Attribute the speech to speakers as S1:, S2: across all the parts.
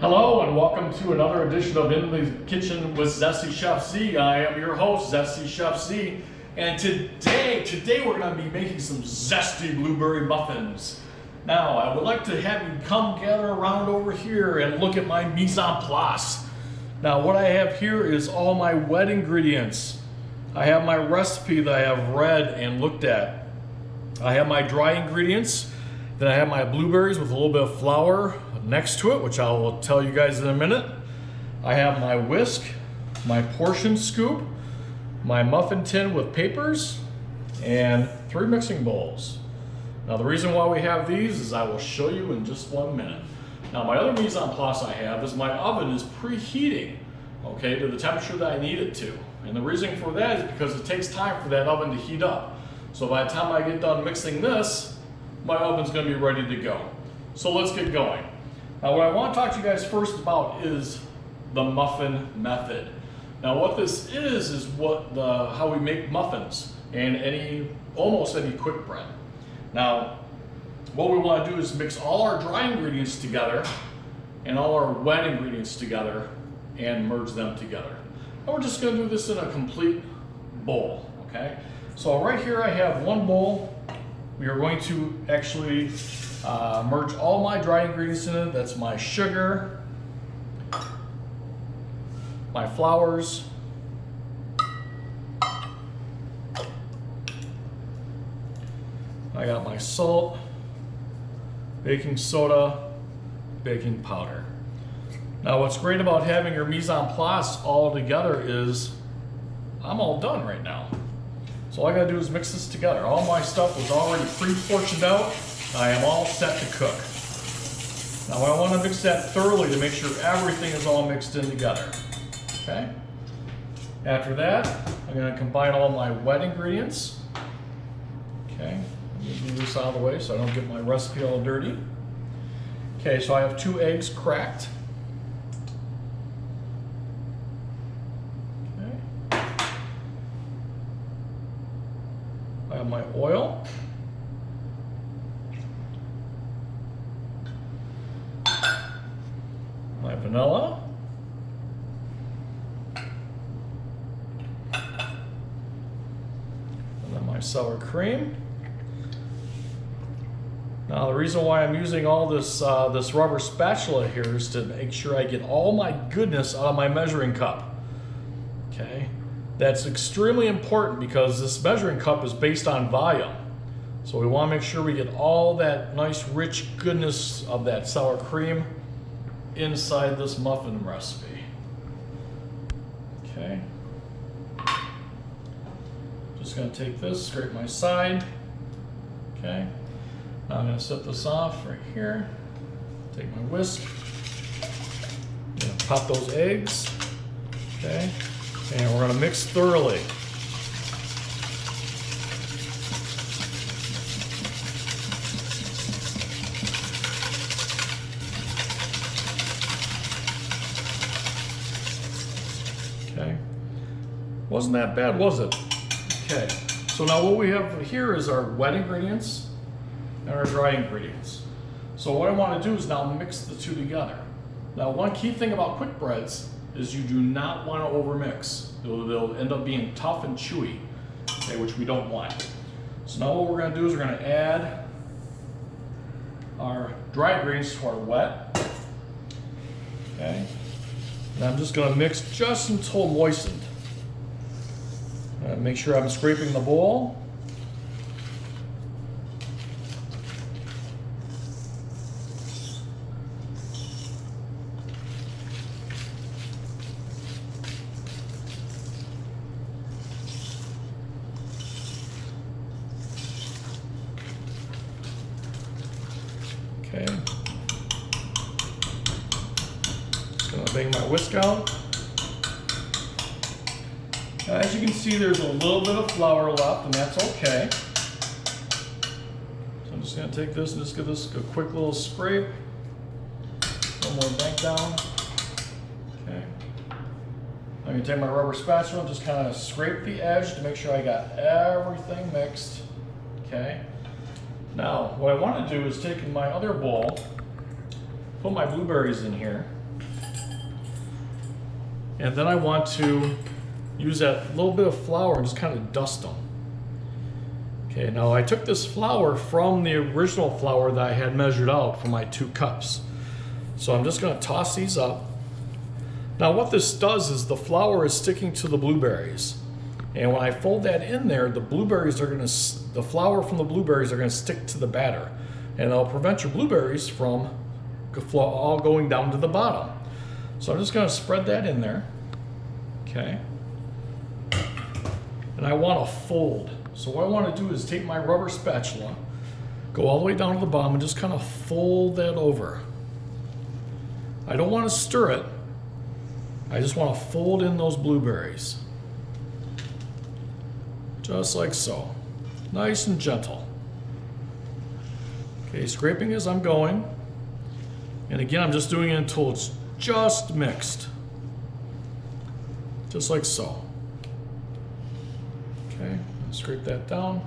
S1: Hello and welcome to another edition of In the Kitchen with Zesty Chef Z. I am your host, Zesty Chef Z, and today we're going to be making some zesty blueberry muffins. Now, I would like to have you come gather around over here and look at my mise en place. Now, what I have here is all my wet ingredients. I have my recipe that I have read and looked at. I have my dry ingredients. Then I have my blueberries with a little bit of flour next to it, which I will tell you guys in a minute. I have my whisk, my portion scoop, my muffin tin with papers, and 3 mixing bowls. Now the reason why we have these is I will show you in just 1 minute. Now my other mise en place I have is my oven is preheating, okay, to the temperature that I need it to. And the reason for that is because it takes time for that oven to heat up. So by the time I get done mixing this, my oven's going to be ready to go. So let's get going. Now what I want to talk to you guys first about is the muffin method. Now what this is how we make muffins and almost any quick bread. Now what we want to do is mix all our dry ingredients together and all our wet ingredients together and merge them together. And we're just going to do this in a complete bowl, okay? So right here I have 1 bowl. We are going to actually merge all my dry ingredients in it. That's my sugar, my flours, I got my salt, baking soda, baking powder. Now what's great about having your mise en place all together is I'm all done right now. So all I gotta do is mix this together. All my stuff was already pre-portioned out. I am all set to cook. Now I want to mix that thoroughly to make sure everything is all mixed in together. Okay. After that, I'm going to combine all my wet ingredients. Okay. I'm going to move this out of the way so I don't get my recipe all dirty. Okay, so I have 2 eggs cracked. Okay. I have my oil. My vanilla, and then my sour cream. Now the reason why I'm using all this this rubber spatula here is to make sure I get all my goodness out of my measuring cup. Okay, that's extremely important because this measuring cup is based on volume. So we want to make sure we get all that nice rich goodness of that sour cream inside this muffin recipe. Okay. Just going to take this, scrape my side. Okay. Now I'm going to set this off right here. Take my whisk. I'm going to pop those eggs. Okay. And we're going to mix thoroughly. Okay, wasn't that bad, was it? Okay, so now what we have here is our wet ingredients and our dry ingredients. So what I want to do is now mix the 2 together. Now one key thing about quick breads is you do not want to overmix. They'll end up being tough and chewy, okay, which we don't want. So now what we're going to do is we're going to add our dry ingredients to our wet. Okay. And I'm just going to mix just until moistened. Make sure I'm scraping the bowl. Okay. Bang my whisk out. Now, as you can see, there's a little bit of flour left, and that's okay. So I'm just going to take this and just give this a quick little scrape. One more bank down. Okay. I'm going to take my rubber spatula and just kind of scrape the edge to make sure I got everything mixed. Okay. Now, what I want to do is take my other bowl, put my blueberries in here. And then I want to use that little bit of flour and just kind of dust them. Okay, now I took this flour from the original flour that I had measured out for my 2 cups. So I'm just going to toss these up. Now what this does is the flour is sticking to the blueberries. And when I fold that in there, the flour from the blueberries are going to stick to the batter. And it'll prevent your blueberries from all going down to the bottom. So I'm just going to spread that in there. Okay. And I want to fold. So what I want to do is take my rubber spatula, go all the way down to the bottom and just kind of fold that over. I don't want to stir it. I just want to fold in those blueberries. Just like so. Nice and gentle. Okay, scraping as I'm going. And again, I'm just doing it until it's just mixed. Just like so. Okay, scrape that down.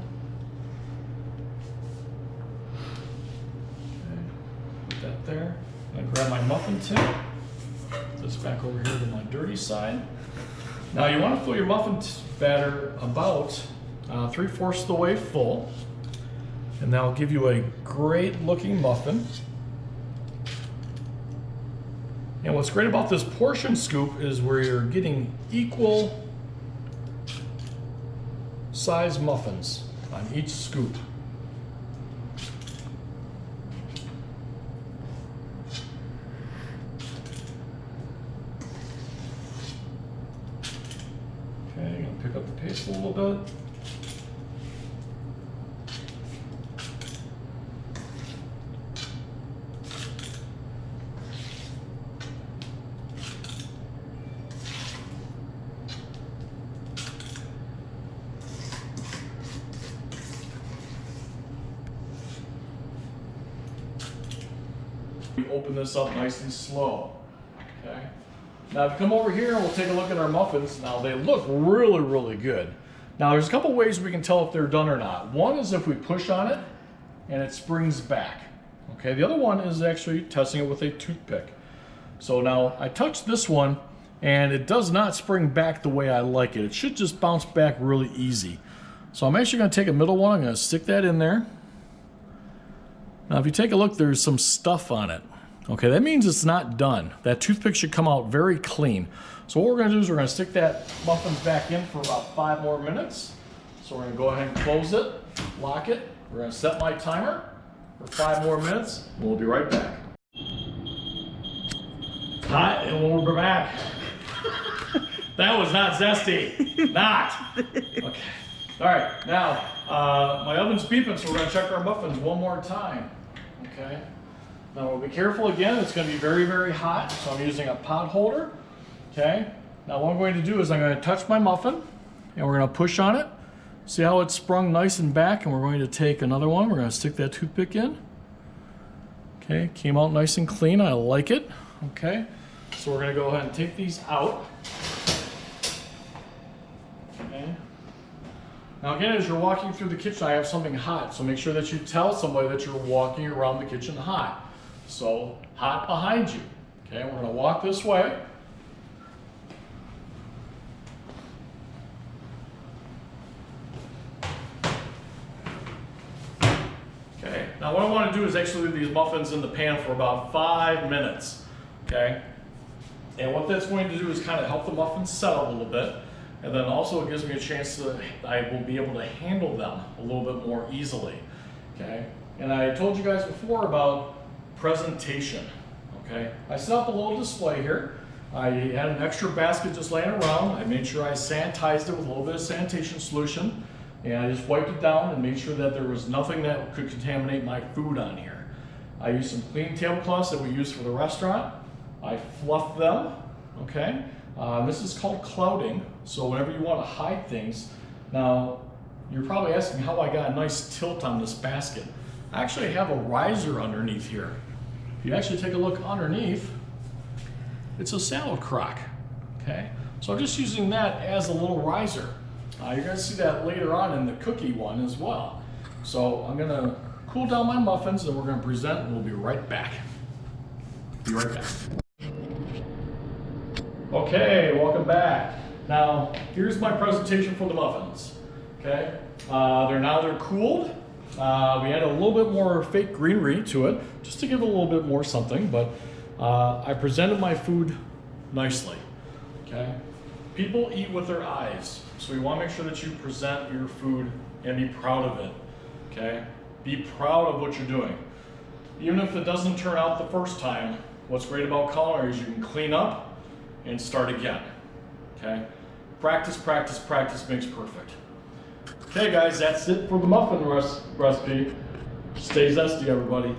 S1: Okay, put that there. I grab my muffin tin. This back over here to my dirty side. Now you want to fill your muffin batter about 3/4 of the way full. And that'll give you a great looking muffin. And what's great about this portion scoop is where you're getting equal size muffins on each scoop. Okay, I'm gonna pick up the pace a little bit. We open this up nice and slow. Okay. Now if you come over here, we'll take a look at our muffins. Now they look really, really good. Now there's a couple ways we can tell if they're done or not. One is if we push on it and it springs back. Okay. The other one is actually testing it with a toothpick. So now I touched this one and it does not spring back the way I like it. It should just bounce back really easy. So I'm actually going to take a middle one. I'm going to stick that in there. Now if you take a look, there's some stuff on it. Okay, that means it's not done. That toothpick should come out very clean. So what we're going to do is we're going to stick that muffins back in for about 5 more minutes. So we're going to go ahead and close it, lock it. We're going to set my timer for 5 more minutes. And we'll be right back. Hi, and we're back. That was not zesty. Not. Okay. All right, now my oven's beeping, so we're going to check our muffins one more time. Okay. Now we'll be careful again. It's going to be very, very hot, so I'm using a pot holder. Okay. Now what I'm going to do is I'm going to touch my muffin, and we're going to push on it. See how it's sprung nice and back, and we're going to take another one. We're going to stick that toothpick in. Okay, came out nice and clean. I like it. Okay. So we're going to go ahead and take these out. Okay. Now again, as you're walking through the kitchen, I have something hot, so make sure that you tell somebody that you're walking around the kitchen hot. So, hot behind you. Okay, we're going to walk this way. Okay, now what I want to do is actually leave these muffins in the pan for about 5 minutes. Okay, and what that's going to do is kind of help the muffins settle a little bit. And then also it gives me a chance that I will be able to handle them a little bit more easily. Okay, and I told you guys before about presentation. Okay, I set up a little display here. I had an extra basket just laying around. I made sure I sanitized it with a little bit of sanitation solution, and I just wiped it down and made sure that there was nothing that could contaminate my food on here. I used some clean tablecloths that we use for the restaurant. I fluffed them. Okay, this is called clouding. So whenever you want to hide things, now you're probably asking how I got a nice tilt on this basket. I actually have a riser underneath here. If you actually take a look underneath, it's a salad crock. Okay, so I'm just using that as a little riser. You're going to see that later on in the cookie one as well. So I'm going to cool down my muffins and we're going to present and we'll be right back. Be right back. Okay, welcome back. Now, here's my presentation for the muffins. Okay, they're cooled. We add a little bit more fake greenery to it, just to give it a little bit more something, but I presented my food nicely. Okay, people eat with their eyes, so we want to make sure that you present your food and be proud of it. Okay, be proud of what you're doing. Even if it doesn't turn out the first time, what's great about culinary is you can clean up and start again. Okay, practice, practice, practice makes perfect. Okay guys, that's it for the muffin recipe. Stay zesty, everybody.